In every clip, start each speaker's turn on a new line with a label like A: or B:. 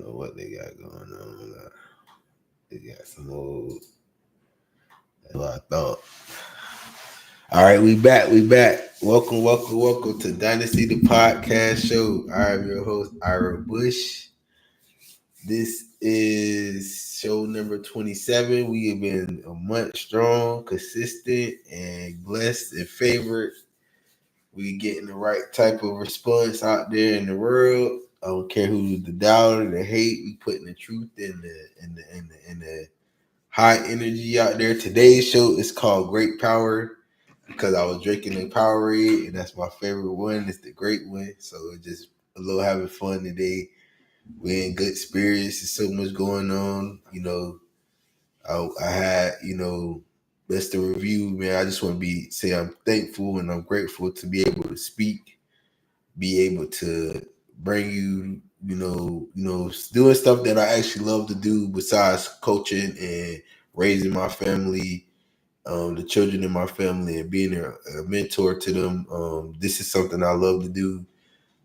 A: know what they got going on. They got some old. That's what I thought. All right, we back. We back. Welcome to Dynasty the Podcast Show. I'm your host, Ira Bush. This is show number 27. We have been a month strong, consistent, and blessed and favored. We getting the right type of response out there in the world. I don't care who the doubter, the hate. We putting the truth in the high energy out there. Today's show is called Grape Power because I was drinking the Powerade, and that's my favorite one. It's the great one. So it's just a little having fun today. We're in good spirits. There's so much going on. I had, that's the review, man. I just want to say I'm thankful and I'm grateful to be able to speak, be able to bring you, doing stuff that I actually love to do besides coaching and raising my family, the children in my family, and being a mentor to them. This is something I love to do.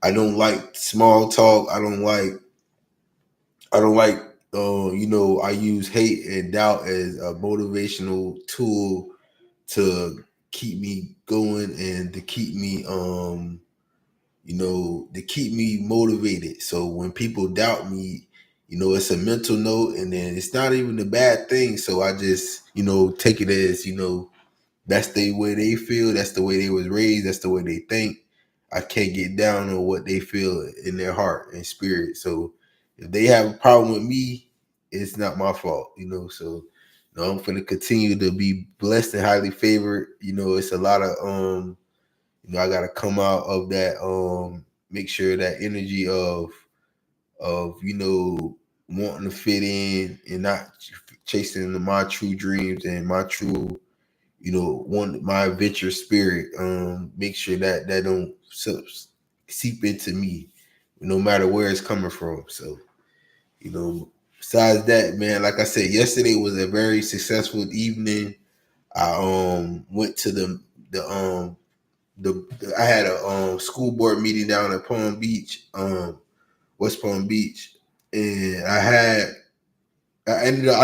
A: I don't like small talk. I don't like, I use hate and doubt as a motivational tool to keep me going and to keep me motivated. So when people doubt me, it's a mental note, and then it's not even a bad thing. So I just, take it as, that's the way they feel. That's the way they was raised. That's the way they think. I can't get down on what they feel in their heart and spirit. So if they have a problem with me, it's not my fault, So I'm going to continue to be blessed and highly favored. It's a lot of I got to come out of that make sure that energy of wanting to fit in and not chasing my true dreams and my true my adventure spirit. Make sure that don't seep into me, no matter where it's coming from. So, besides that, man, like I said, yesterday was a very successful evening. I went to I had a school board meeting down at Palm Beach, West Palm Beach, and I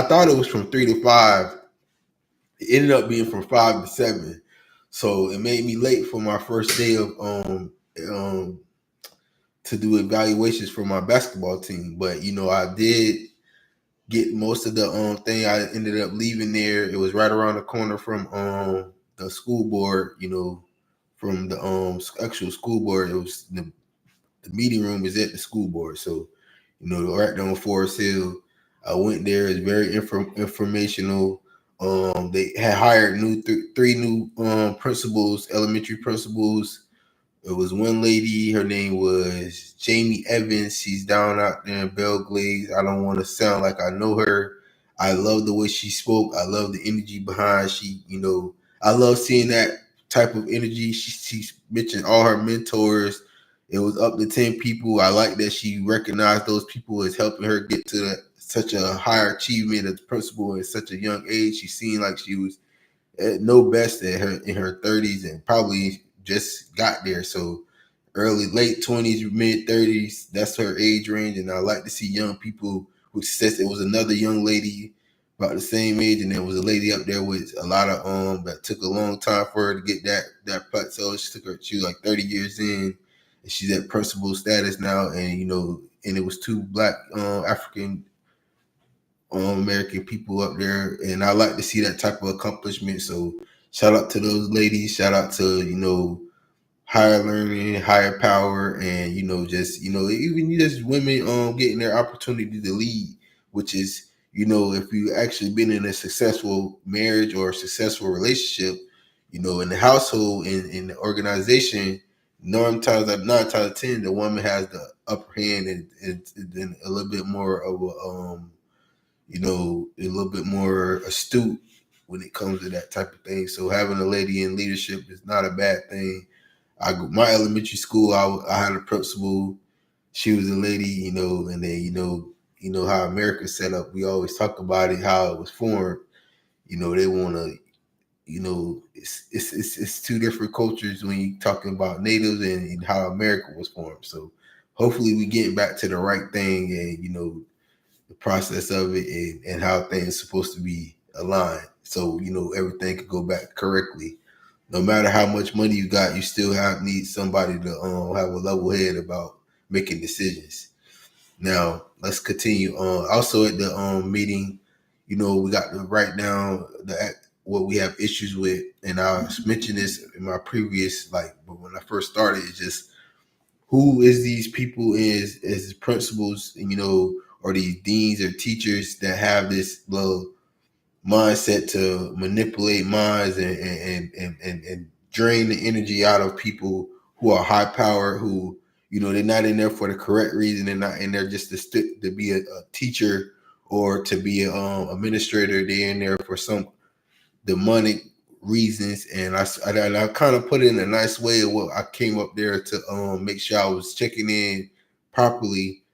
A: thought it was from 3 to 5. It ended up being from 5 to 7. So it made me late for my first day of to do evaluations for my basketball team. But I did get most of the thing. I ended up leaving there. It was right around the corner from the school board, from the actual school board. It was the meeting room is at the school board. So, right down Forest Hill. I went there. It's very informational. They had hired three new principals, elementary principals. It was one lady. Her name was Jamie Evans. She's down out there in Belglades. I don't want to sound like I know her. I love the way she spoke. I love the energy behind. I love seeing that type of energy. She mentioned all her mentors. It was up to 10 people. I like that she recognized those people as helping her get to such a higher achievement as principal at such a young age. She seemed like she was at no best at her in her 30s and probably just got there. So late 20s, mid 30s, that's her age range. And I like to see young people who says it was another young lady about the same age, and there was a lady up there with a lot of that took a long time for her to get that plateau. She was like 30 years in, and she's at principal status now. And and it was two black African American people up there, and I like to see that type of accomplishment. So shout out to those ladies. Shout out to higher learning, higher power, and even just women getting their opportunity to lead, which is if you actually been in a successful marriage or a successful relationship, in the household, in the organization, 9 times out of 10, the woman has the upper hand and a little bit more of a little bit more astute when it comes to that type of thing. So having a lady in leadership is not a bad thing. My elementary school, I had a principal. She was a lady, and then how America's set up. We always talk about it, how it was formed. They want to, it's two different cultures when you're talking about natives and how America was formed. So hopefully we get back to the right thing, and the process of it, and how things supposed to be aligned, so everything could go back correctly. No matter how much money you got, you still need somebody to have a level head about making decisions. Now let's continue. Also at the meeting, we got to write down what we have issues with, and I mentioned this in my previous, but when I first started, it's just who is these people is principals, or these deans or teachers that have this little mindset to manipulate minds, and drain the energy out of people who are high power, who they're not in there for the correct reason. They're not in there just to be a teacher or to be a administrator. They're in there for some demonic reasons. And I kind of put it in a nice way of what I came up there to make sure I was checking in properly.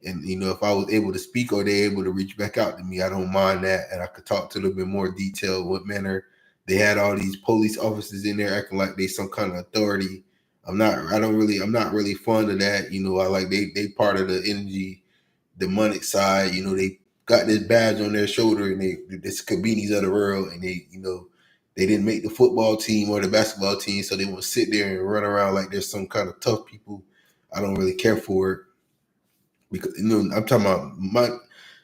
A: And if I was able to speak, or they able to reach back out to me, I don't mind that, and I could talk to them in more detail. What manner they had all these police officers in there acting like they some kind of authority. I'm not. I don't really. I'm not really fond of that. I like they part of the energy, demonic side. They got this badge on their shoulder, and this Kabinis of the world, and they didn't make the football team or the basketball team, so they want to sit there and run around like there's some kind of tough people. I don't really care for it, because I'm talking about my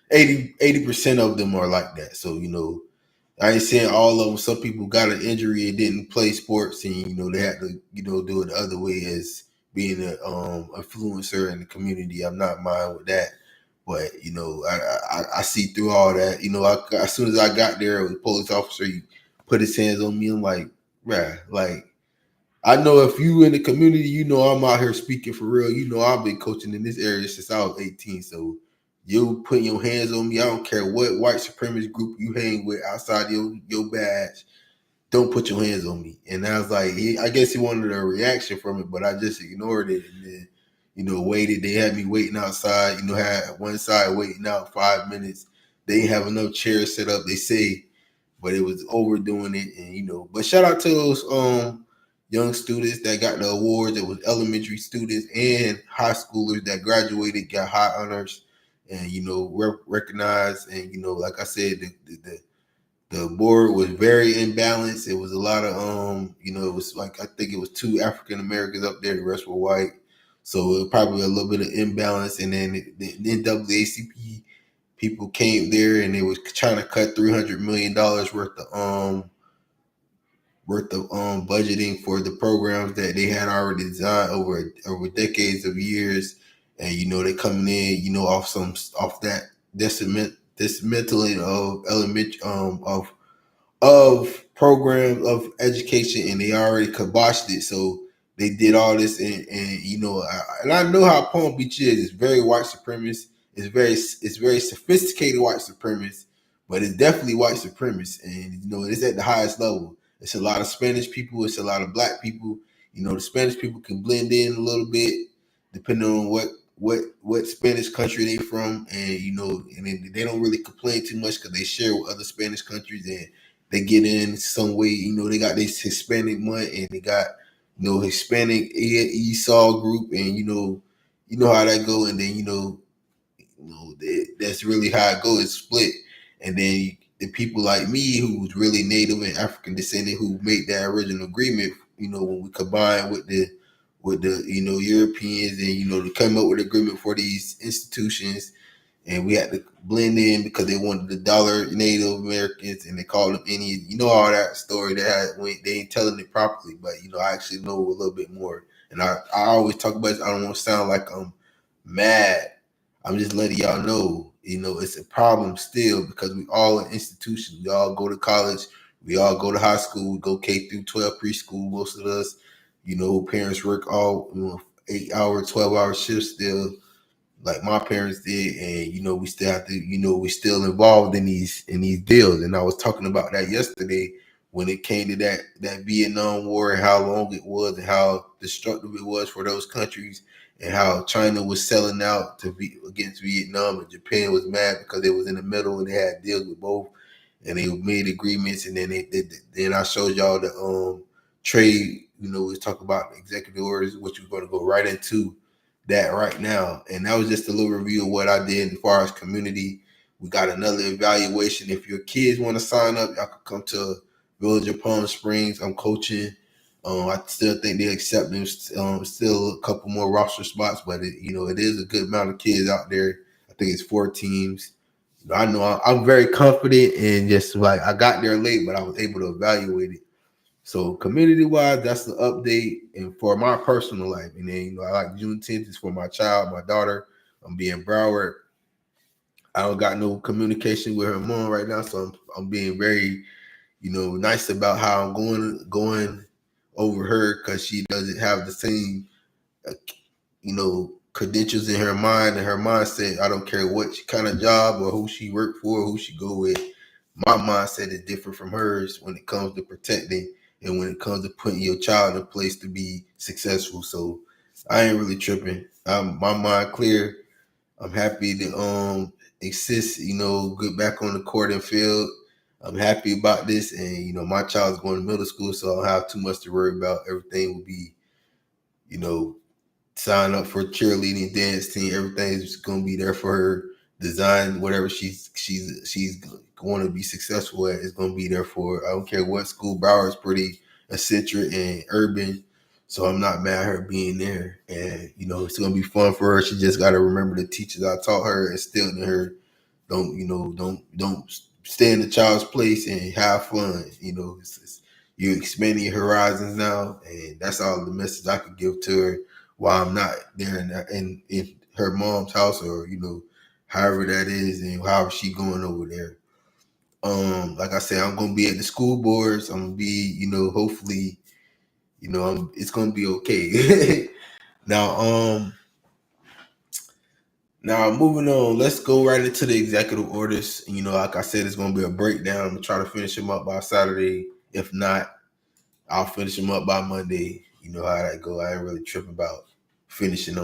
A: 80% of them are like that. So I ain't saying all of them. Some people got an injury and didn't play sports, and they had to do it the other way as being an influencer in the community. I'm not mine with that, but I see through all that. As soon as I got there, the police officer, he put his hands on me. I'm like, bruh, like, I know if you in the community, I'm out here speaking for real. I've been coaching in this area since I was 18. So you putting your hands on me, I don't care what white supremacist group you hang with outside your badge. Don't put your hands on me. And I was like, I guess he wanted a reaction from it, but I just ignored it. And then, waited. They had me waiting outside, had one side waiting out 5 minutes. They didn't have enough chairs set up, they say, but it was overdoing it. And but shout out to those young students that got the awards. It was elementary students and high schoolers that graduated, got high honors, and recognized. And like I said, the board was very imbalanced. It was a lot of it was like, I think it was 2 African Americans up there, the rest were white. So it was probably a little bit of imbalance. And then the NAACP people came there, and they was trying to cut $300 million worth of budgeting for the programs that they had already designed over decades of years. And they coming in, off that dismantling of elementary of programs of education, and they already kiboshed it. So they did all this, and I know how Palm Beach is. It's very white supremacist. It's very sophisticated white supremacist, but it's definitely white supremacist, and it's at the highest level. It's a lot of Spanish people. It's a lot of black people. The Spanish people can blend in a little bit depending on what Spanish country they from, and then they don't really complain too much because they share with other Spanish countries, and they get in some way. They got this Hispanic month, and they got Hispanic Esau group, and how that go, and then that's really how it goes. It's split, and then the people like me who was really Native and African descendant who made that original agreement. When we combine with the Europeans, and to come up with an agreement for these institutions, and we had to blend in because they wanted the dollar Native Americans, and they called them Indians. All that story they ain't telling it properly, but I actually know a little bit more. And I always talk about this. I don't want to sound like I'm mad. I'm just letting y'all know, it's a problem still, because we all in institutions. We all go to college. We all go to high school. We go K through 12 preschool. Most of us, parents work all 8-hour, 12-hour shifts still, like my parents did, and we still have to, we're still involved in these deals. And I was talking about that yesterday when it came to that Vietnam War, and how long it was, and how destructive it was for those countries, and how China was selling out to be against Vietnam, and Japan was mad because they was in the middle and they had deals with both, and they made agreements. And then then I showed y'all the trade. We talk about executive orders, which we're going to go right into that right now. And that was just a little review of what I did as far as community. We got another evaluation. If your kids want to sign up, y'all can come to Village of Palm Springs. I'm coaching. I still think they accept them. Still a couple more roster spots, but it is a good amount of kids out there. I think it's 4 teams. I know I'm very confident, and just like I got there late, but I was able to evaluate it. So community wise, that's the update, and for my personal life. And then I like Juneteenth is for my child, my daughter. I'm being Broward. I don't got no communication with her mom right now, so I'm being very nice about how I'm going over her, because she doesn't have the same uh, credentials in her mind and her mindset. I don't care what kind of job or who she work for, who she go with. My mindset is different from hers when it comes to protecting and when it comes to putting your child in a place to be successful. So I ain't really tripping. My mind clear. I'm happy to exist, get back on the court and field. I'm happy about this, and my child's going to middle school, so I don't have too much to worry about. Everything will be, you know, sign up for cheerleading, dance team. Everything's going to be there for her. Design whatever she's going to be successful at is going to be there for her. I don't care what school. Broward's pretty eccentric and urban, so I'm not mad at her being there. And it's going to be fun for her. She just got to remember the teachers I taught her, instilled in her. Don't stay in the child's place and have fun. You're expanding your horizons now, and that's all the message I could give to her while I'm not there in her mom's house, or however that is, and however she going over there. Like I said, I'm gonna be at the school boards. I'm gonna be, hopefully, it's gonna be okay. Now, now moving on, let's go right into the executive orders. Like I said, it's gonna be a breakdown. I'm gonna try to finish them up by Saturday. If not, I'll finish them up by Monday. You know how that go. I ain't really tripping about finishing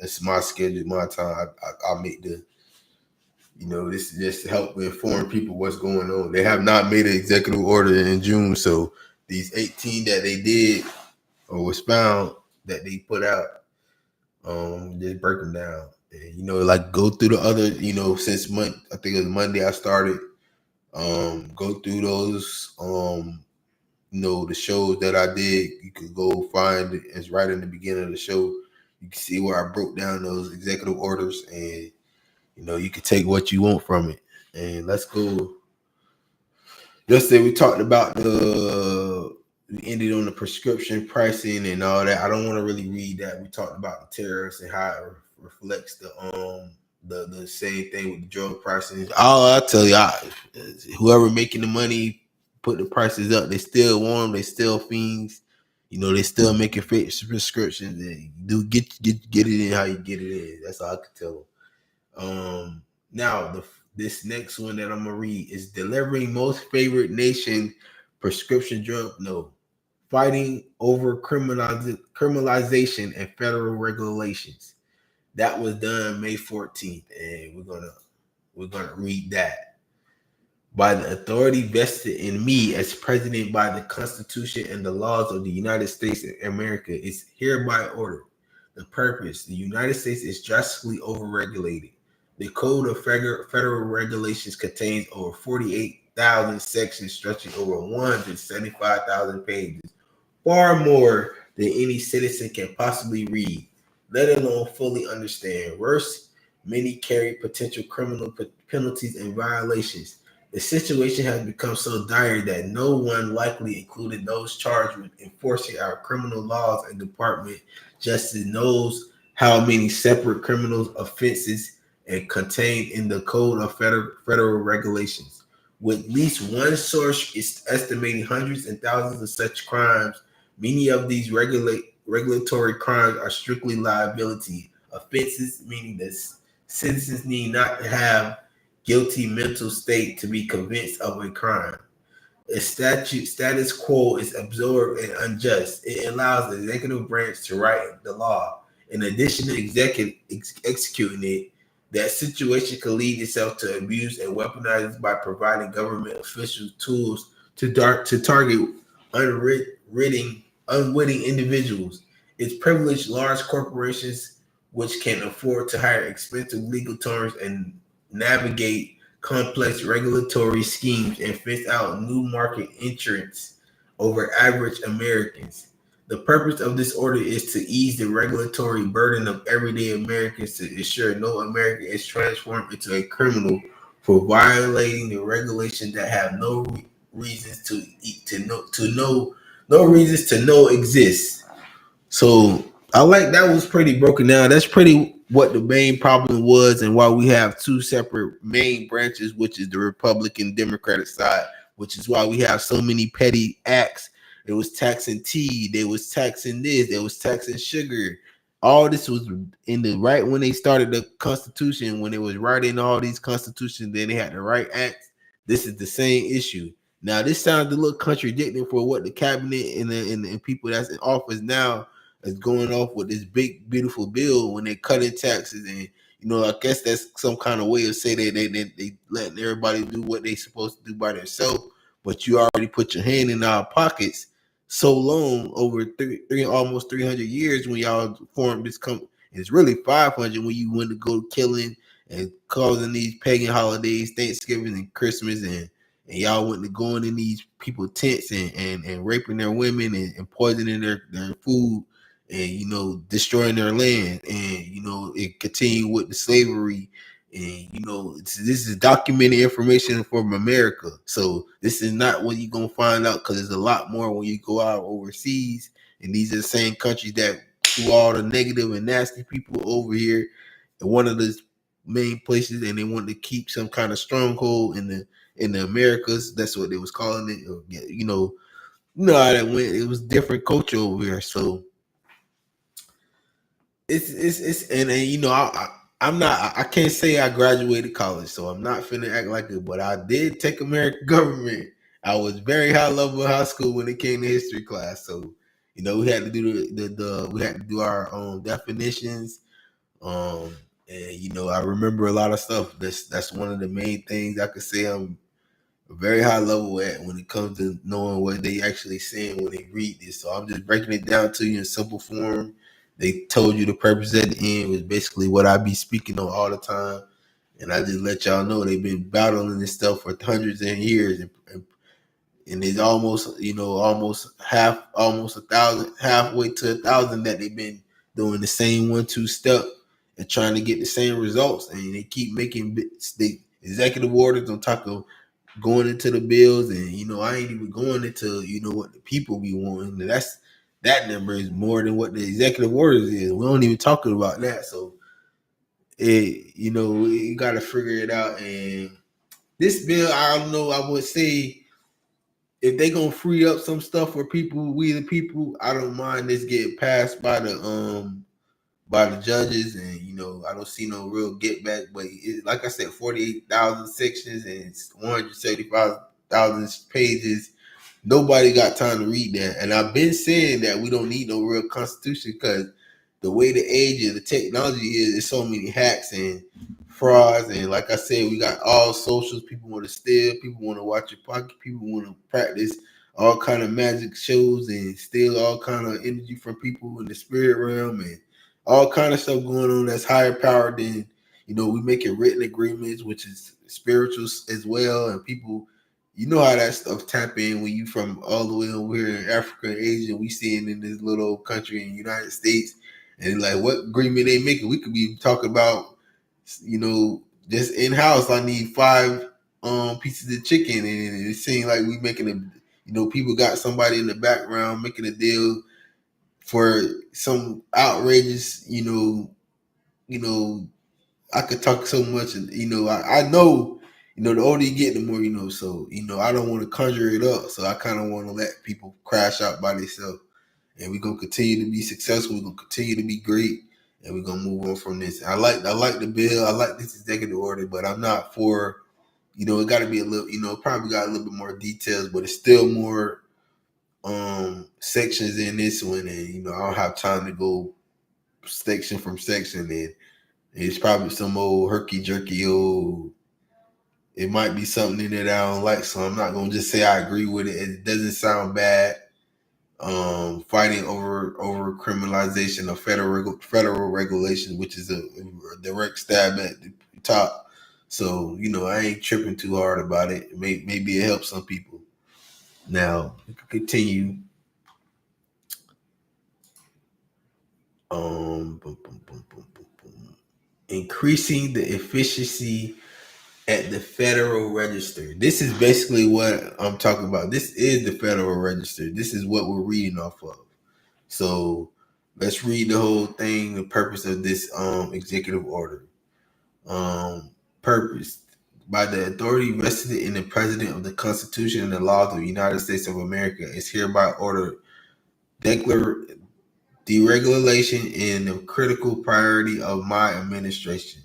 A: it's my schedule, my time. I'll make this is just to help inform people what's going on. They have not made an executive order in June, so these 18 that they did or was found that they put out, just break them down. And, like go through the other, since I think it was Monday I started, go through those, the shows that I did. You could go find it. It's right in the beginning of the show. You can see where I broke down those executive orders, and you can take what you want from it. And let's go. Yesterday we talked about we ended on the prescription pricing and all that. I don't want to really read that. We talked about the tariffs and how it reflects the same thing with the drug pricing. I'll tell you, whoever making the money put the prices up. They still want them. They still fiends. They still making fake prescriptions. And do get it in how you get it in. That's all I can tell them. Now this next one that I'm gonna read is delivering most favored nation prescription drug. No, fighting over criminalization and federal regulations. That was done May 14th, and we're gonna read that. By the authority vested in me as president by the Constitution and the laws of the United States of America, is hereby ordered. The purpose: the United States is drastically overregulated. The Code of Federal Regulations contains over 48,000 sections stretching over 175,000 pages, far more than any citizen can possibly read, let alone fully understand. Worse, many carry potential criminal penalties and violations. The situation has become so dire that no one, likely including those charged with enforcing our criminal laws and Department Justice, knows how many separate criminal offenses and contained in the Code of Federal Regulations. With at least one source is estimating hundreds and thousands of such crimes. Many of these regulatory crimes are strictly liability offenses, meaning that citizens need not have guilty mental state to be convinced of a crime. A status quo is absurd and unjust. It allows the executive branch to write the law. In addition to executing it, that situation could lead itself to abuse and weaponized by providing government officials tools to target unwitting individuals. It's privileged large corporations which can afford to hire expensive legal terms and navigate complex regulatory schemes and fence out new market entrants over average Americans. The purpose of this order is to ease the regulatory burden of everyday Americans to ensure no American is transformed into a criminal for violating the regulations that have reasons no reasons to know exist. So I like that was pretty broken down. That's pretty what the main problem was and why we have two separate main branches, which is the Republican Democratic side, which is why we have so many petty acts. It was taxing tea, they was taxing this, they was taxing sugar. All this was in the right when they started the Constitution, when they was writing all these constitutions, then they had the right acts. This is the same issue. Now, this sounds a little contradicting for what the cabinet and people that's in office now is going off with this big, beautiful bill when they're cutting taxes. And, I guess that's some kind of way of saying they letting everybody do what they supposed to do by themselves. But you already put your hand in our pockets so long, over almost 300 years when y'all formed this company. It's really 500 when you went to go killing and causing these pagan holidays, Thanksgiving and Christmas, and y'all went to going in these people's tents and raping their women and poisoning their food and destroying their land, and it continued with the slavery, and this is documented information from America. So this is not what you're gonna find out, because there's a lot more when you go out overseas, and these are the same countries that threw all the negative and nasty people over here in one of the main places, and they wanted to keep some kind of stronghold in the Americas. That's what they was calling it. How that went. It was different culture over here. So it's and I'm not, I can't say I graduated college, so I'm not finna act like it, but I did take American government. I was very high level in high school when it came to history class. So we had to do the we had to do our own definitions. And I remember a lot of stuff. That's one of the main things I could say I'm a very high level at when it comes to knowing what they actually saying when they read this. So I'm just breaking it down to you in simple form. They told you the purpose at the end was basically what I be speaking on all the time. And I just let y'all know they've been battling this stuff for hundreds of years. And it's almost, almost 1,000, halfway to 1,000 that they've been doing the same 1-2 step and trying to get the same results. And they keep making the executive orders on top of going into the bills, and I ain't even going into what the people be wanting. And that number is more than what the executive orders is. We don't even talking about that. So you got to figure it out. And this bill, I don't know. I would say if they gonna free up some stuff for people, we the people, I don't mind this getting passed by the judges, and I don't see no real get back. But like I said, 48,000 sections and 175,000 pages. Nobody got time to read that. And I've been saying that we don't need no real constitution, because the way the age of the technology is, there's so many hacks and frauds. And like I said, we got all socials. People want to steal. People want to watch your pocket. People want to practice all kind of magic shows and steal all kind of energy from people in the spirit realm, and all kind of stuff going on that's higher power than, we making written agreements, which is spirituals as well. And people, how that stuff tap in when you from all the way over here in Africa and Asia. We seeing in this little country in the United States, and like what agreement they making. We could be talking about, just in house. I need 5 pieces of chicken, and it seems like we making a, people got somebody in the background making a deal for some outrageous, I could talk so much, and I know, the older you get, the more you know. So I don't want to conjure it up. So I kind of want to let people crash out by themselves, and we're gonna continue to be successful. We're gonna continue to be great, and we're gonna move on from this. I like the bill. I like this executive order, but I'm not for. It got to be a little. Probably got a little bit more details, but it's still more sections in this one, and I don't have time to go section from section, and it's probably some old herky jerky old. It might be something in there that I don't like, so I'm not gonna just say I agree with it. It doesn't sound bad, fighting over criminalization of federal regulation, which is a direct stab at the top. So I ain't tripping too hard about it. Maybe it helps some people. Now we can continue. Boom, boom, boom, boom, boom, boom. Increasing the efficiency at the Federal Register. This is basically what I'm talking about. This is the Federal Register. This is what we're reading off of. So let's read the whole thing. The purpose of this executive order. Purpose by the authority vested in the President of the Constitution and the laws of the United States of America is hereby ordered deregulation in the critical priority of my administration.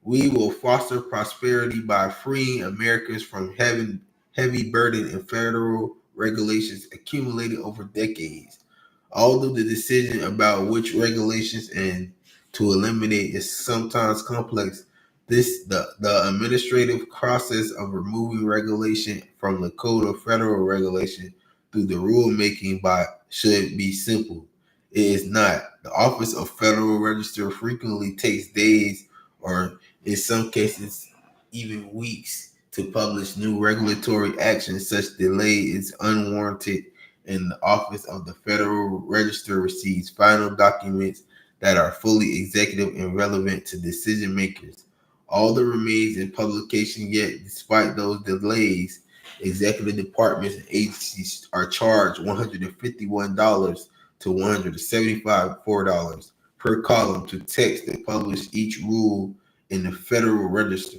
A: We will foster prosperity by freeing Americans from having heavy burden and federal regulations accumulated over decades. Although the decision about which regulations and to eliminate is sometimes complex, the administrative process of removing regulation from the Code of Federal Regulation through the rulemaking by should be simple. It is not. The Office of Federal Register frequently takes days or in some cases even weeks to publish new regulatory action. Such delay is unwarranted, and the Office of the Federal Register receives final documents that are fully executive and relevant to decision makers. All that remains in publication, yet despite those delays, executive departments and agencies are charged $151 to $175 per column to text and publish each rule in the Federal Register.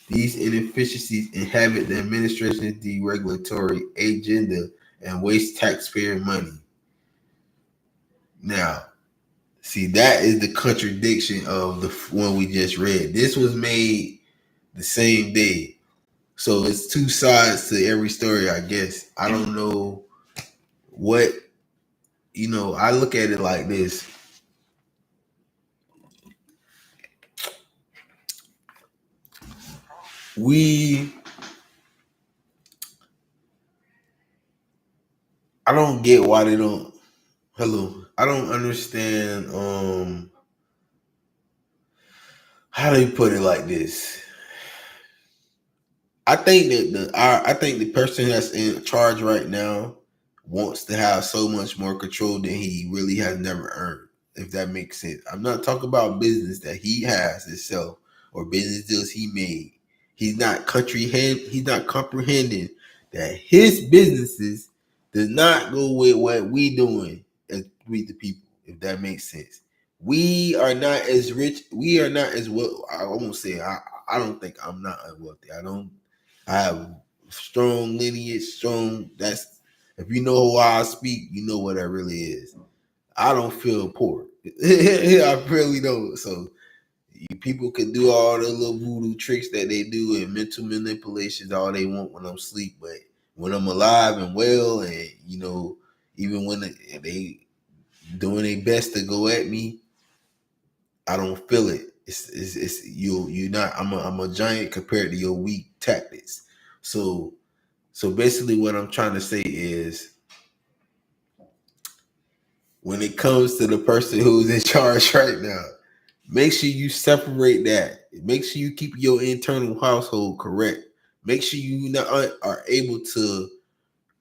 A: These inefficiencies inhabit the administration's deregulatory agenda and waste taxpayer money. Now, see, that is the contradiction of the one we just read. This was made the same day. So it's two sides to every story, I guess. I don't know what, I look at it like this. I don't get why they don't. Hello, I don't understand. How do you put it like this? I think that I think the person that's in charge right now wants to have so much more control than he really has never earned. If that makes sense, I'm not talking about business that he has himself or business deals he made. He's not comprehending that his businesses does not go with what we doing as we the people. If that makes sense, we are not as rich. We are not as well. I won't say I don't think I'm not wealthy. I have strong lineage, strong. That's if you know how I speak, you know what that really is. I don't feel poor. I really don't. So people can do all the little voodoo tricks that they do and mental manipulations all they want when I'm asleep, but when I'm alive and well, and even when they doing their best to go at me, I don't feel it. It's you not. I'm a giant compared to your weak tactics. So basically, what I'm trying to say is, when it comes to the person who's in charge right now, make sure you separate that. Make sure you keep your internal household correct. Make sure you are able to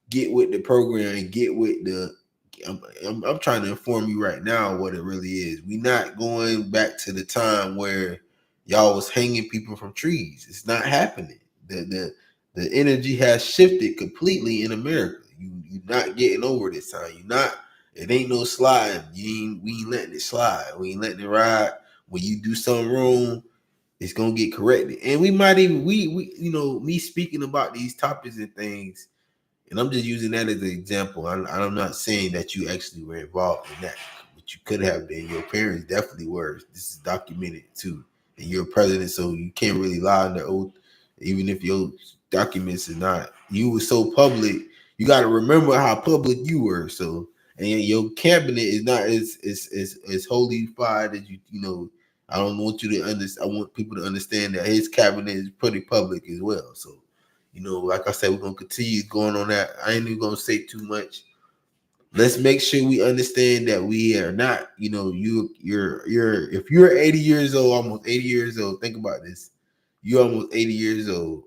A: get with the program and get with the. I'm trying to inform you right now what it really is. We're not going back to the time where y'all was hanging people from trees. It's not happening. The energy has shifted completely in America. You're not getting over this time. You're not. It ain't no sliding. We ain't letting it slide. We ain't letting it ride. When you do something wrong, it's gonna get corrected. And we might even we me speaking about these topics and things, and I'm just using that as an example. I'm not saying that you actually were involved in that, but you could have been. Your parents definitely were. This is documented too. And you're president, so you can't really lie on the oath, even if your documents is not. You were so public. You got to remember how public you were. So, and your cabinet is not as holified as you know. I don't want you to understand. I want people to understand that his cabinet is pretty public as well. So, like I said, we're gonna continue going on that. I ain't even gonna say too much. let's make sure we understand that we are not, you're if you're 80 years old, almost 80 years old, think about this. You're almost 80 years old.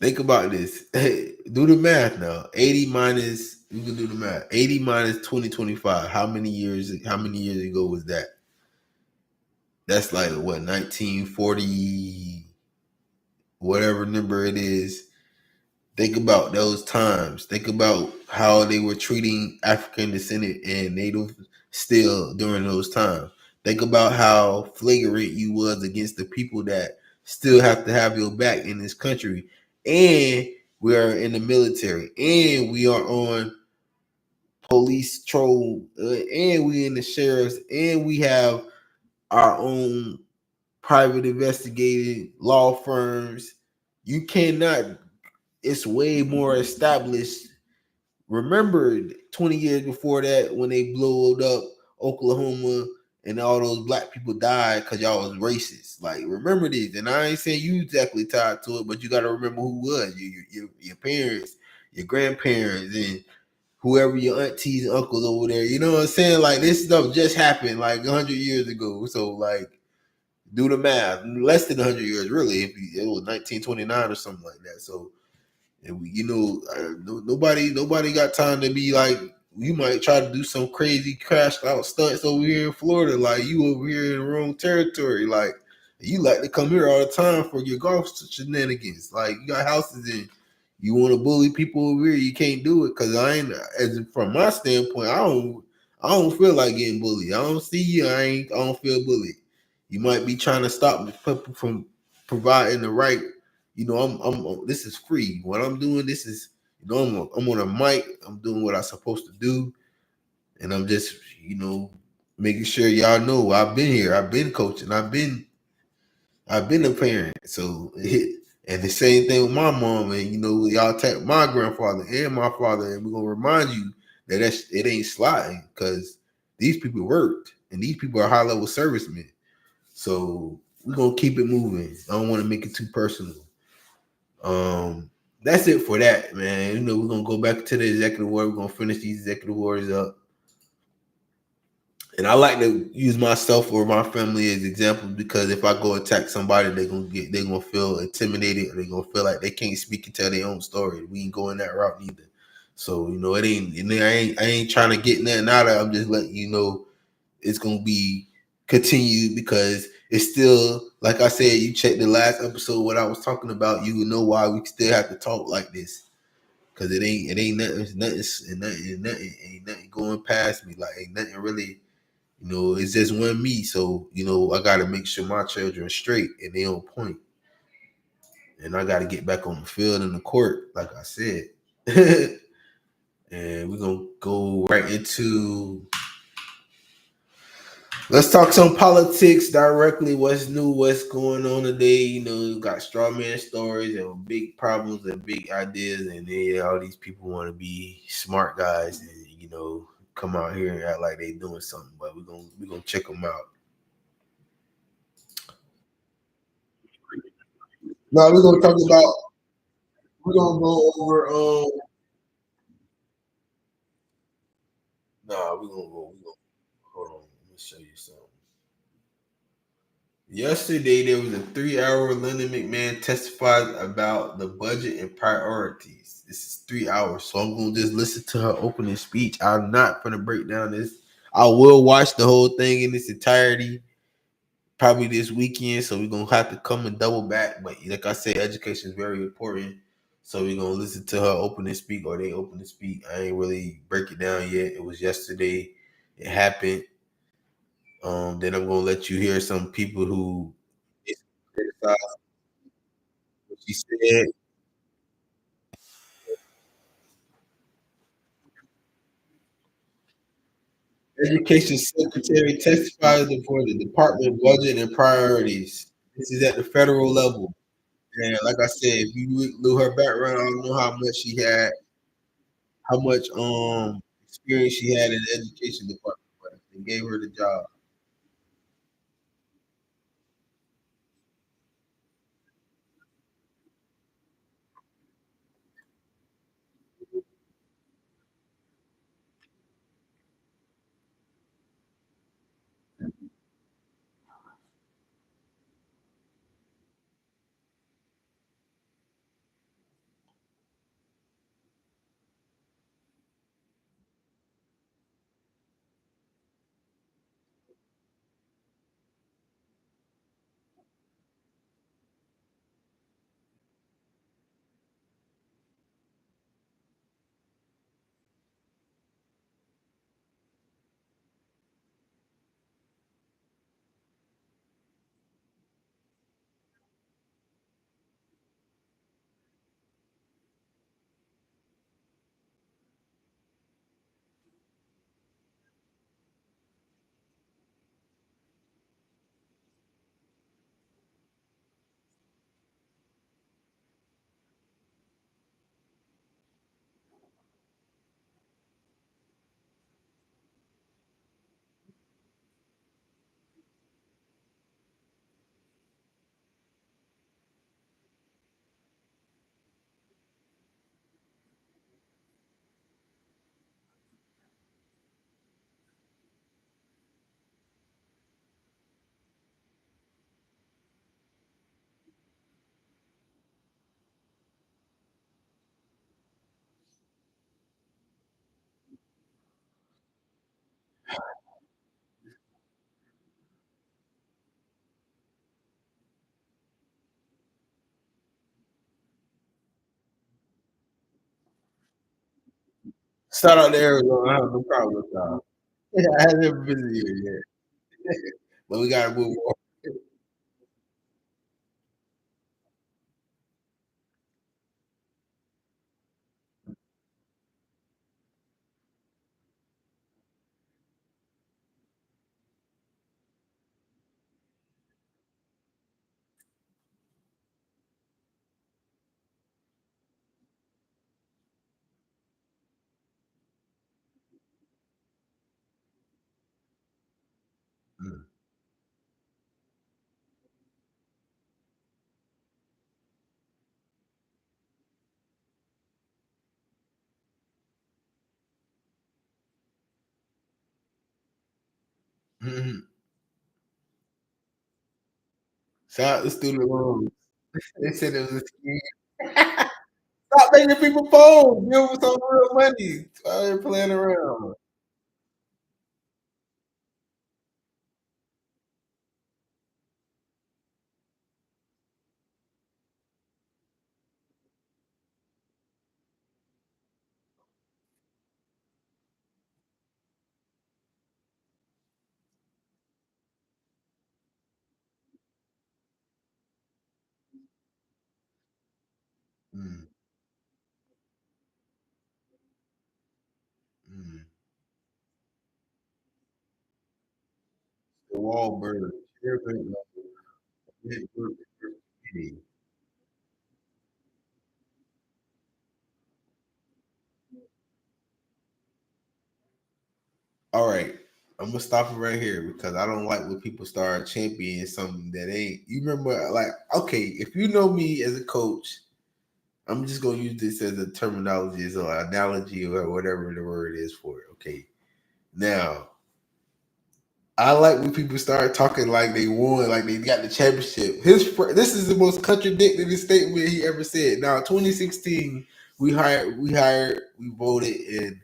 A: Think about this. Hey, do the math now. 80 minus, you can do the math. 80 minus 2025. How many years ago was that? That's like what, 1940, whatever number it is. Think about those times. Think about how they were treating African descendant and native still during those times. Think about how flagrant you was against the people that still have to have your back in this country. And we are in the military, and we are on police troll, and we in the sheriffs, and we have our own private investigating law firms. You cannot, it's way more established. Remember 20 years before that when they blew up Oklahoma and all those black people died because y'all was racist. Like, remember this. And I ain't saying you exactly tied to it, but you got to remember who was. Your parents, your grandparents, and whoever your aunties and uncles over there. You know what I'm saying? Like, this stuff just happened like 100 years ago. So, like, do the math. Less than 100 years, really. If it was 1929 or something like that. So, and nobody got time to be like, you might try to do some crazy crash out stunts over here in Florida, like you over here in the wrong territory. Like, you like to come here all the time for your golf shenanigans. Like, you got houses and you want to bully people over here, you can't do it because I ain't. As from my standpoint, I don't feel like getting bullied. I don't see you. I don't feel bullied. You might be trying to stop people from providing the right. This is free. What I'm doing, this is, I'm on a mic. I'm doing what I'm supposed to do, and I'm just, making sure y'all know I've been here. I've been coaching. I've been a parent. So, and the same thing with my mom, and y'all take my grandfather and my father, and we're gonna remind you that it ain't sliding because these people worked, and these people are high level servicemen. So we're gonna keep it moving. I don't want to make it too personal. That's it for that, man. We're gonna go back to the executive order. We're gonna finish these executive orders up. And I like to use myself or my family as examples because if I go attack somebody, they're gonna feel intimidated, or they're gonna feel like they can't speak and tell their own story. We ain't going that route either. So it ain't. And I ain't trying to get nothing out of it. I'm just letting you know it's gonna be continued because it's still, like I said, you check the last episode what I was talking about, you would know why we still have to talk like this. Cause it ain't nothing, ain't nothing going past me. Like, ain't nothing really, it's just one me. So, I gotta make sure my children are straight and they on point. And I gotta get back on the field and the court, like I said. And we're gonna go right into, let's talk some politics directly. What's new? What's going on today? You got straw man stories and big problems and big ideas, and then all these people want to be smart guys and come out here and act like they doing something. But we're gonna check them out. Now we're gonna talk about. We're gonna go over. Nah, we're gonna go. Hold on. Let me show you something. Yesterday, there was a 3 hour Lyndon McMahon testified about the budget and priorities. This is 3 hours, so I'm gonna just listen to her opening speech. I'm not gonna break down this. I will watch the whole thing in its entirety probably this weekend, so we're gonna have to come and double back. But like I said, education is very important, so we're gonna listen to her opening speak or they opening speak. I ain't really break it down yet. It was yesterday. It happened. Then I'm gonna let you hear some people who criticize what she said. Education Secretary testified before the Department of Budget and Priorities. This is at the federal level. And like I said, if you knew her background, I don't know how much she had, how much experience she had in the education department, but they gave her the job. Shout out to Arizona. I have no problem with y'all. Yeah, I haven't ever visited here yet, but we gotta move on. Mm, mhm. Shout out to student loans. They said it was a scheme. Stop making people fold. Give them some real money. Why they playing around? Mm, mm. The Wahlberg, chairman of the network. All right. I'm gonna stop it right here because I don't like when people start championing something that ain't. You remember, like, okay, if you know me as a coach, I'm just gonna use this as a terminology, as an analogy, or whatever the word is for it. Okay. Now, I like when people start talking like they won, like they got the championship. This is the most contradictory statement he ever said. Now, 2016, we voted and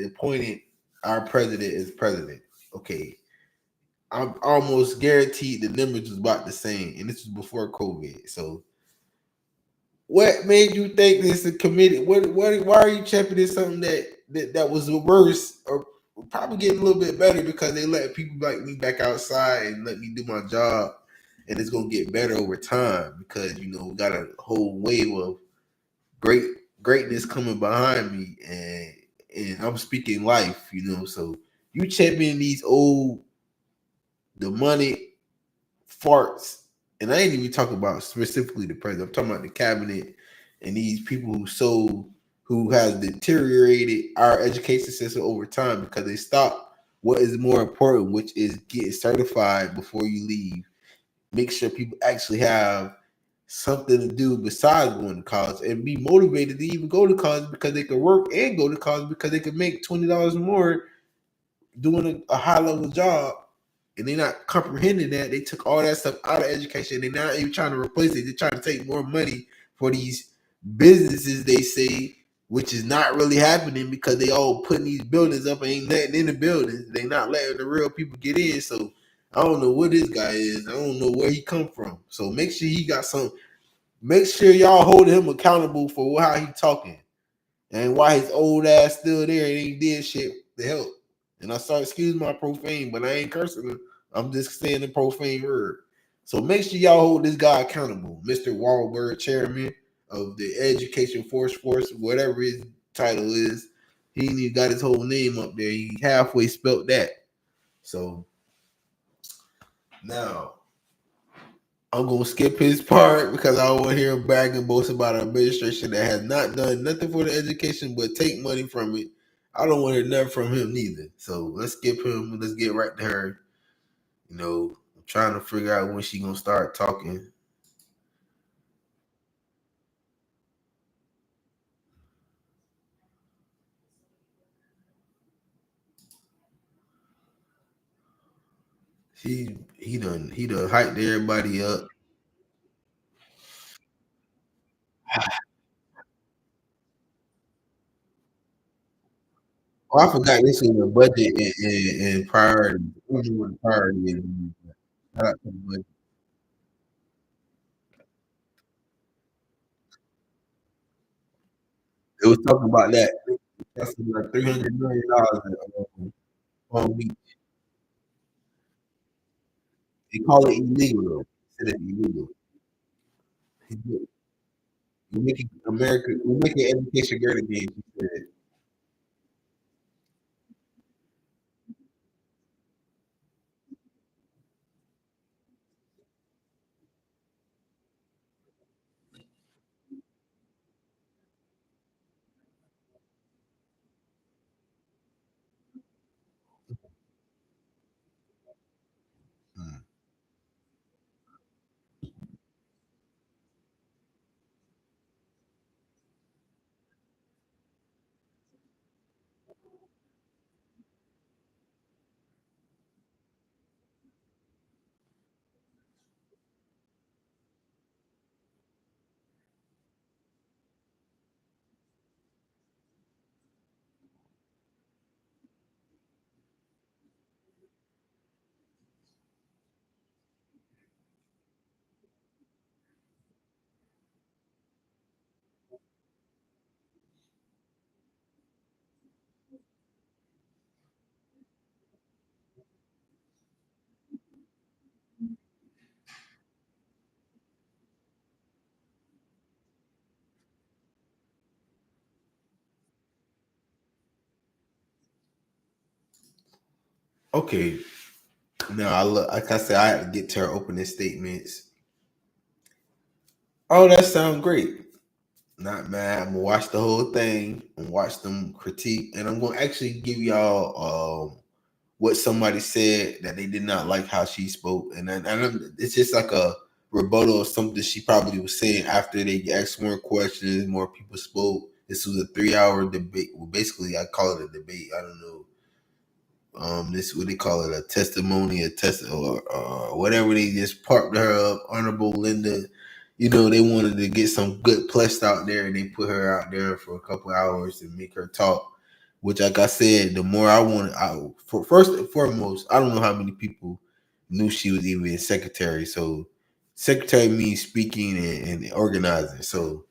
A: appointed our president as president. Okay, I'm almost guaranteed the numbers was about the same, and this was before COVID. So, what made you think this is committed? What? Why are you championing something that was the worst, or probably getting a little bit better because they let people like me back outside and let me do my job, and it's gonna get better over time because we got a whole wave of great greatness coming behind me, and I'm speaking life. So you champion these old demonic farts, and I ain't even talking about specifically the president. I'm talking about the cabinet and these people who has deteriorated our education system over time because they stopped what is more important, which is getting certified before you leave. Make sure people actually have something to do besides going to college and be motivated to even go to college because they can work and go to college because they can make $20 more doing a high level job, and they're not comprehending that. They took all that stuff out of education. They're not even trying to replace it. They're trying to take more money for these businesses, they say, which is not really happening because they all putting these buildings up and ain't letting in the buildings. They not letting the real people get in. So I don't know what this guy is. I don't know where he come from. So make sure he got some. Make sure y'all hold him accountable for how he talking and why his old ass still there and ain't did shit to help. And I sorry, excuse my profane, but I ain't cursing him. I'm just saying the profane word. So make sure y'all hold this guy accountable, Mr. Wahlberg, chairman of the Education Force, whatever his title is. He ain't even got his whole name up there. He halfway spelt that. So now I'm gonna skip his part because I don't want to hear him brag and boast about an administration that has not done nothing for the education but take money from it. I don't want to hear nothing from him neither. So let's skip him. Let's get right to her. I'm trying to figure out when she gonna start talking. He done hyped everybody up. Oh, I forgot this was a budget and priority. I don't know what the priority is. Shout out to the budget. It was talking about that. That's like $300 million on week. They call it illegal though. They said it's illegal. We're making America, we're making education great again. She said. Mm. Okay. Now I look, like I said, I had to get to her opening statements. Oh, that sounds great. Not mad. I'm gonna watch the whole thing and watch them critique, and I'm gonna actually give y'all what somebody said that they did not like how she spoke, and it's just like a rebuttal of something she probably was saying after they asked more questions, more people spoke. This was a 3 hour debate. Well, basically, I call it a debate. I don't know. This what they call it, a testimony, a test, or whatever. They just parked her up, Honorable Linda. You know, they wanted to get some good plus out there, and they put her out there for a couple hours and make her talk. Which, like I said, the more I wanted, for first and foremost, I don't know how many people knew she was even secretary. So, secretary means speaking and organizing. So,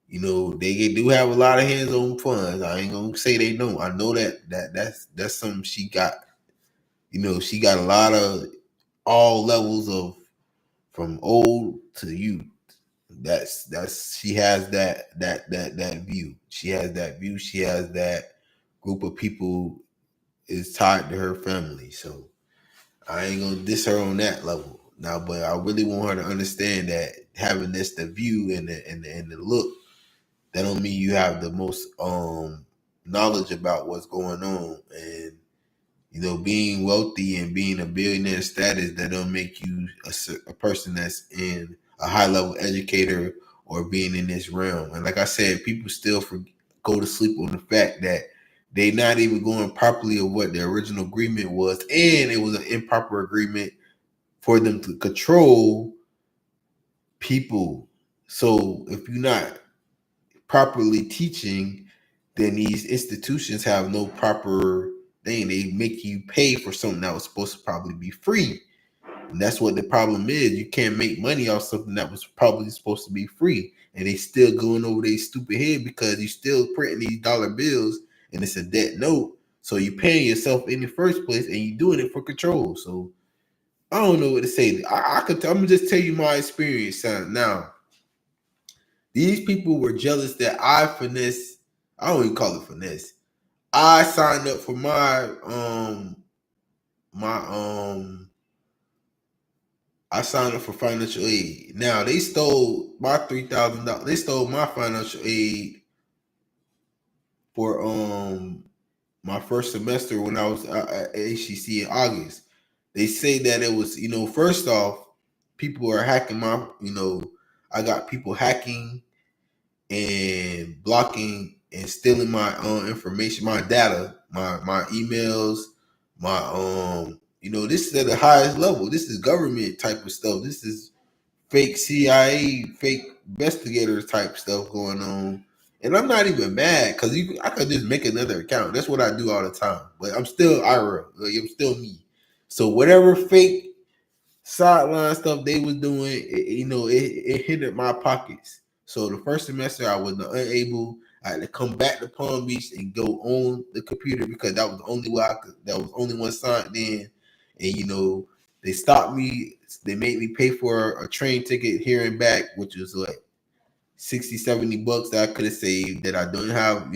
A: you know, they do have a lot of hands-on funds. I ain't gonna say they don't. I know that's something she got. You know, she got a lot of all levels of from old to youth. That's she has that view. She has that view. She has that group of people is tied to her family. So I ain't gonna diss her on that level now. But I really want her to understand that having this the view and the look, that don't mean you have the most knowledge about what's going on. And you know, being wealthy and being a billionaire status, that don't make you a person that's in a high level educator or being in this realm. And like I said, people still go to sleep on the fact that they not even going properly of what the original agreement was, and it was an improper agreement for them to control people. So if you're not properly teaching, then these institutions have no proper thing. They make you pay for something that was supposed to probably be free. And that's what the problem is. You can't make money off something that was probably supposed to be free. And they still going over their stupid head because you still printing these dollar bills and it's a debt note. So you're paying yourself in the first place and you're doing it for control. So I don't know what to say. I'm gonna just tell you my experience, son. Now, these people were jealous that I finesse. I don't even call it finesse. I signed up for my I signed up for financial aid. Now they stole my $3,000. They stole my financial aid for my first semester when I was at HCC in August. They say that it was, you know, first off, people are hacking my, you know, I got people hacking and blocking and stealing my information, my data, my emails, my you know, this is at the highest level. This is government type of stuff. This is fake CIA, fake investigators type stuff going on. And I'm not even mad because I could just make another account. That's what I do all the time. But I'm still Ira. Like, I'm still me. So whatever fake sideline stuff they was doing, it hindered my pockets. So the first semester I was unable. I had to come back to Palm Beach and go on the computer because that was the only way I could. That was the only one signed in, and they stopped me. They made me pay for a train ticket here and back, which was like 60, 70 bucks that I could have saved that I don't have,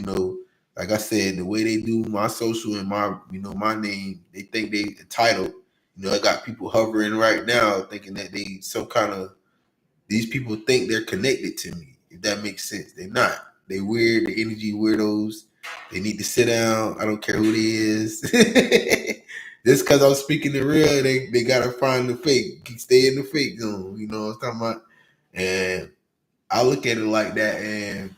A: like I said, the way they do my social and my name, they think they entitled. I got people hovering right now thinking that they some kind of these people think they're connected to me, if that makes sense. They're not. They weird, the energy weirdos. They need to sit down. I don't care who it is. Just because I'm speaking the real, they gotta find the fake. Stay in the fake zone. You know what I'm talking about? And I look at it like that. And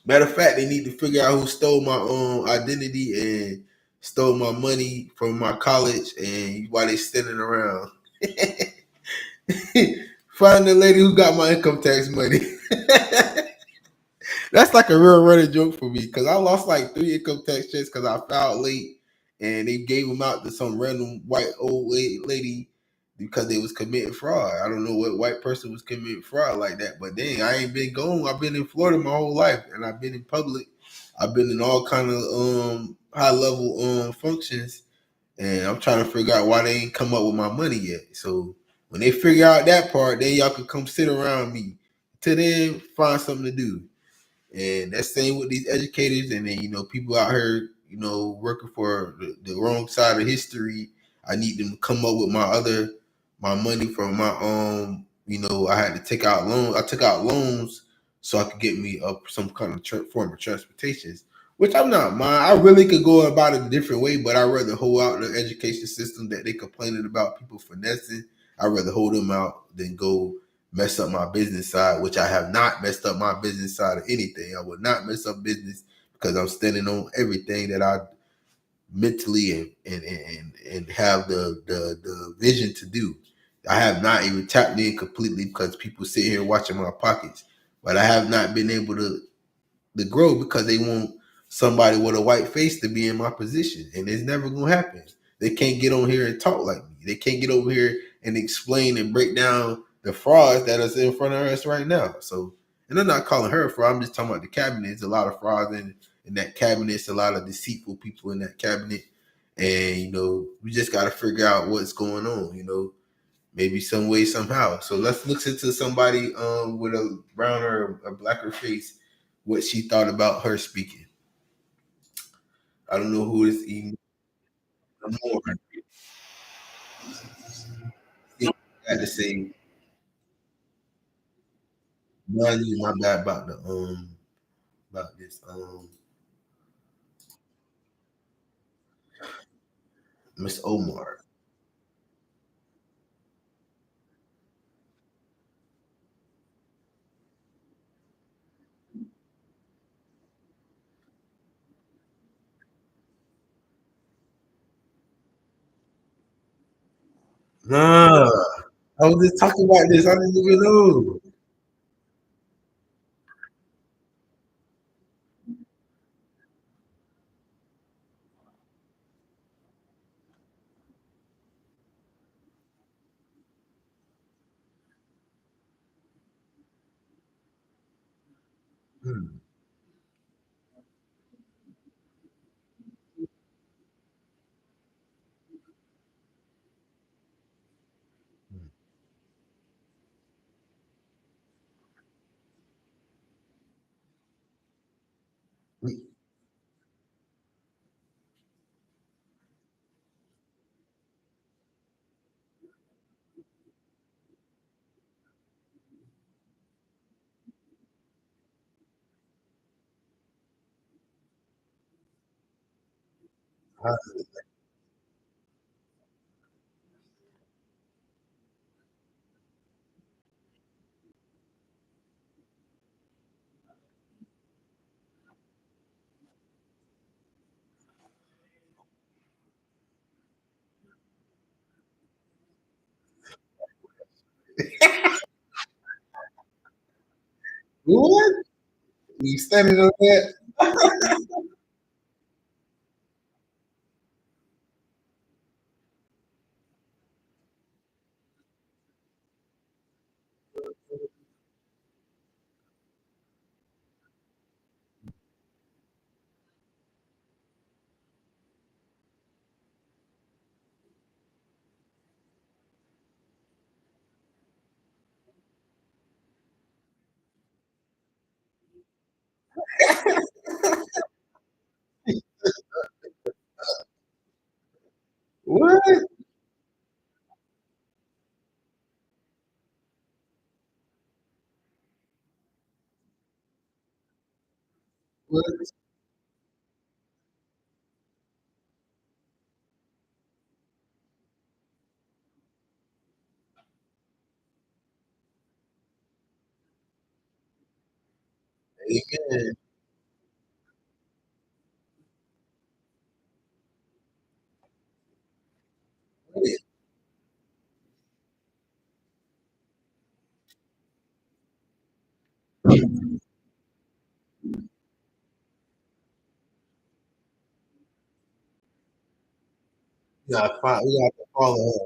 A: matter of fact, they need to figure out who stole my identity and stole my money from my college and why they standing around. Find the lady who got my income tax money. That's like a real running joke for me because I lost like 3 income tax checks because I filed late and they gave them out to some random white old lady because they was committing fraud. I don't know what white person was committing fraud like that, but dang, I ain't been gone. I've been in Florida my whole life and I've been in public. I've been in all kind of high level functions and I'm trying to figure out why they ain't come up with my money yet. So when they figure out that part, then y'all can come sit around me. Till then, find something to do. And that's same with these educators and then, people out here, working for the wrong side of history. I need them to come up with my money from my I had to take out loans. I took out loans so I could get me up some kind of form of transportation, which I'm not mind. I really could go about it a different way, but I'd rather hold out the education system that they complaining about people finessing. I'd rather hold them out than go mess up my business side, which I have not messed up my business side of anything. I would not mess up business because I'm standing on everything that I mentally and have the vision to do. I have not even tapped in completely because people sit here watching my pockets, but I have not been able to grow because they want somebody with a white face to be in my position, and it's never gonna happen. They can't get on here and talk like me. They can't get over here and explain and break down the frauds that is in front of us right now. So, and I'm not calling her a fraud. I'm just talking about the cabinet. There's a lot of frauds in that cabinet. It's a lot of deceitful people in that cabinet, and we just got to figure out what's going on. Maybe some way somehow. So let's look into somebody with a browner or blacker face what she thought about her speaking. I don't know who is even more. I had to say none is my bad about the about this Miss Omar. Nah, I was just talking about this. I didn't even know. Hmm. What? You standing on that? What? What? Amen. We gotta follow her.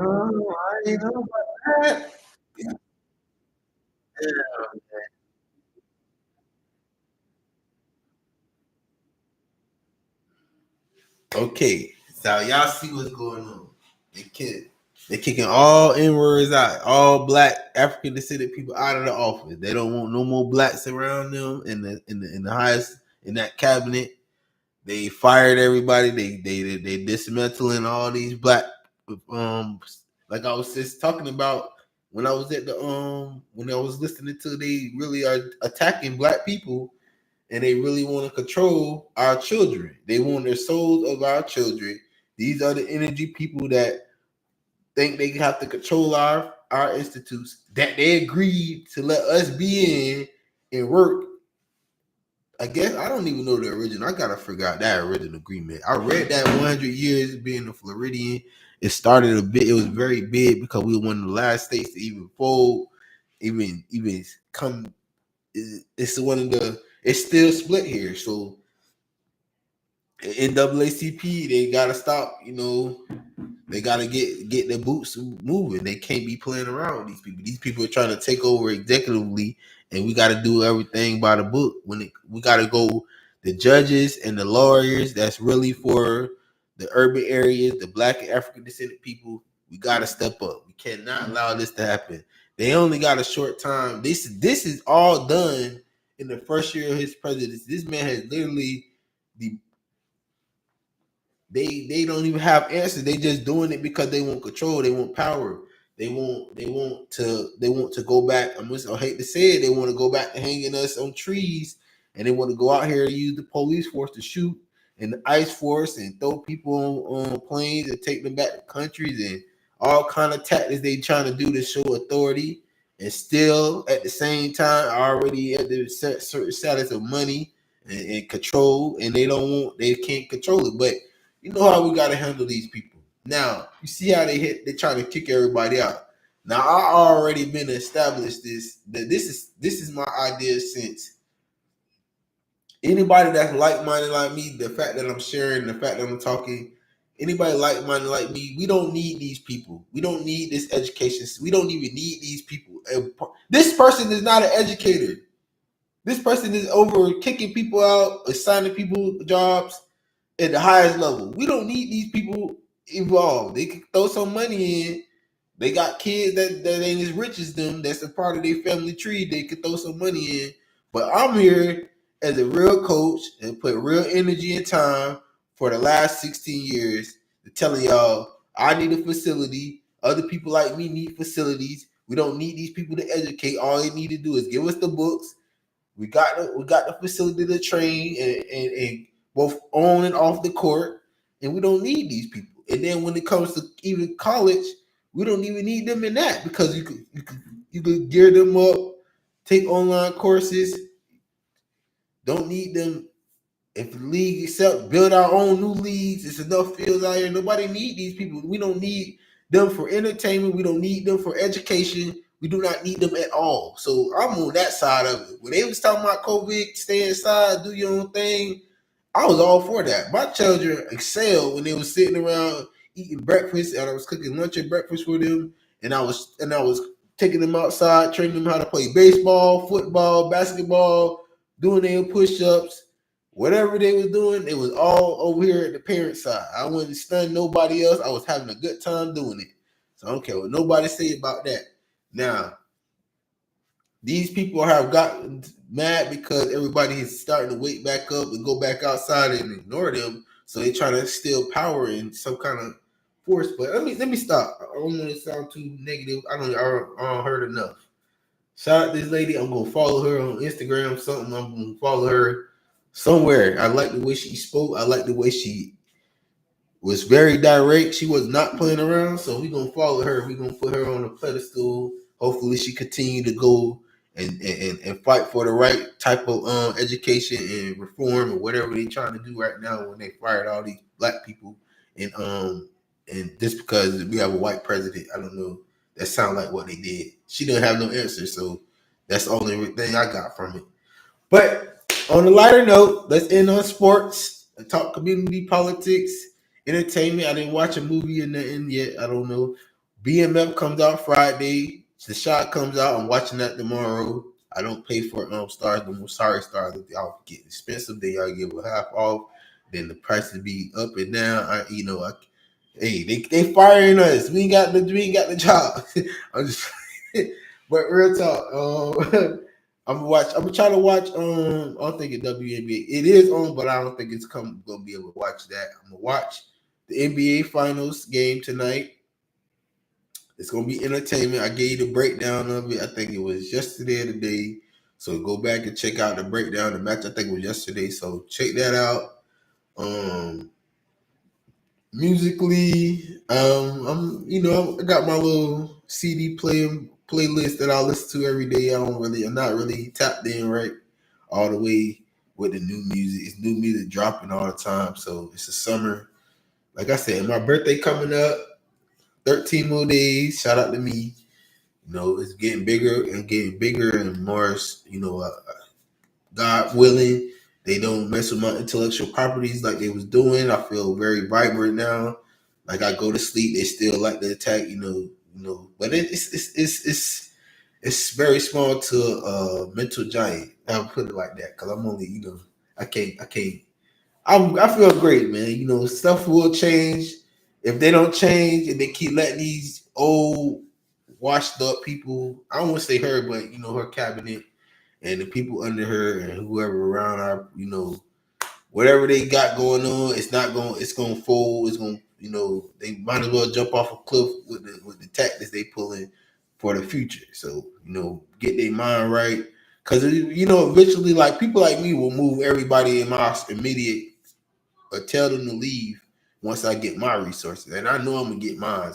A: Oh, I didn't know about that. Okay, so y'all see what's going on. They kick, they kicking all N words out, all black African descendant people out of the office. They don't want no more blacks around them in the highest in that cabinet. They fired everybody. They dismantling all these black um like I was just talking about when I was at the when I was listening to they really are attacking black people and they really want to control our children. They want their souls of our children. These are the energy people that think they have to control our institutes that they agreed to let us be in and work. I guess I don't even know the original. I gotta figure out that original agreement. I read that 100 years being a Floridian. It started a bit. It was very big because we were one of the last states to even fold, even come. It's one of the. It's still split here. So NAACP, they gotta stop. They gotta get their boots moving. They can't be playing around with these people. These people are trying to take over executively, and we got to do everything by the book. We got to go, the judges and the lawyers that's really for the urban areas, the black and African descendant people. We got to step up. We cannot allow this to happen. They only got a short time. This is all done in the first year of his presidency. This man has literally the they don't even have answers. They just doing it because they want control. They want power. They want to go back. I hate to say it. They want to go back to hanging us on trees, and they want to go out here and use the police force to shoot and the ice force and throw people on planes and take them back to countries and all kind of tactics they trying to do to show authority and still at the same time already at the certain status of money and control, and they can't control it. But you know how we got to handle these people. Now, you see how they're trying to kick everybody out. Now, I already been established that this is my idea since anybody that's like-minded like me, the fact that I'm sharing, the fact that I'm talking, anybody like-minded like me, we don't need these people. We don't need this education. We don't even need these people. This person is not an educator. This person is over kicking people out, assigning people jobs at the highest level. We don't need these people evolve. They can throw some money in. They got kids that ain't as rich as them. That's a part of their family tree. They could throw some money in. But I'm here as a real coach and put real energy and time for the last 16 years to telling y'all I need a facility. Other people like me need facilities. We don't need these people to educate. All they need to do is give us the books. We got the facility to train and both on and off the court, and we don't need these people. And then when it comes to even college, we don't even need them in that because you could gear them up, take online courses. Don't need them if the league itself build our own new leagues. It's enough fields out here. Nobody need these people. We don't need them for entertainment. We don't need them for education. We do not need them at all. So I'm on that side of it. When they was talking about COVID, stay inside, do your own thing, I was all for that. My children excelled when they was sitting around eating breakfast, and I was cooking lunch and breakfast for them, and I was taking them outside, training them how to play baseball, football, basketball, doing their push-ups, whatever they was doing. It was all over here at the parent side. I wasn't stunning nobody else. I was having a good time doing it. So I don't care what nobody say about that. Now, these people have gotten mad because everybody is starting to wake back up and go back outside and ignore them. So they try to steal power in some kind of force. But let me stop. I don't want to sound too negative. I don't heard enough. Shout out this lady. I'm gonna follow her on Instagram. Something I'm gonna follow her somewhere. I like the way she spoke. I like the way she was very direct. She was not playing around. So we're gonna follow her. We're gonna put her on a pedestal. Hopefully she continue to go and fight for the right type of education and reform or whatever they're trying to do right now when they fired all these black people and just because we have a white president, I don't know. That sounds like what they did. She didn't have no answer, so that's the only thing I got from it. But on a lighter note, let's end on sports and talk community politics, entertainment. I didn't watch a movie in the end yet. I don't know. BMF comes out Friday. The shot comes out. I'm watching that tomorrow. I don't pay for stars. I'm sorry, stars. Y'all get expensive. They y'all give a half off. Then the prices be up and down. Hey, they firing us. We ain't got the job. I'm just, but real talk. I'm gonna try to watch. I don't think it's WNBA. It is on, but I don't think it's gonna be able to watch that. I'm gonna watch the NBA Finals game tonight. It's gonna be entertainment. I gave you the breakdown of it. I think it was yesterday or today. So go back and check out the breakdown. The match I think was yesterday. So check that out. Musically, I got my little CD playlist that I listen to every day. I'm not really tapped in right all the way with the new music. It's new music dropping all the time. So it's a summer. Like I said, my birthday coming up. 13 more days. Shout out to me. It's getting bigger and more. God willing, they don't mess with my intellectual properties like they was doing. I feel very vibrant now. Like I go to sleep, they still like to attack. But it's very small to a mental giant. I'll put it like that because I'm only I can't. I feel great, man. Stuff will change. If they don't change and they keep letting these old washed up people, I don't want to say her, but her cabinet and the people under her and whoever around her, whatever they got going on, it's gonna fold. It's gonna, they might as well jump off a cliff with the tactics they pulling for the future. So, get their mind right. Cause eventually like people like me will move everybody in my immediate or tell them to leave once I get my resources. And I know I'm gonna get mine.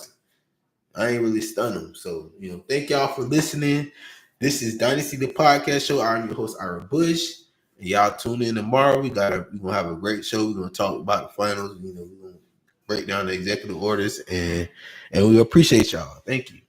A: I ain't really stun them. So, thank y'all for listening. This is Dynasty the Podcast Show. I'm your host, Ira Bush. And y'all tune in tomorrow. We're gonna have a great show. We're gonna talk about the finals. We're gonna break down the executive orders and we appreciate y'all. Thank you.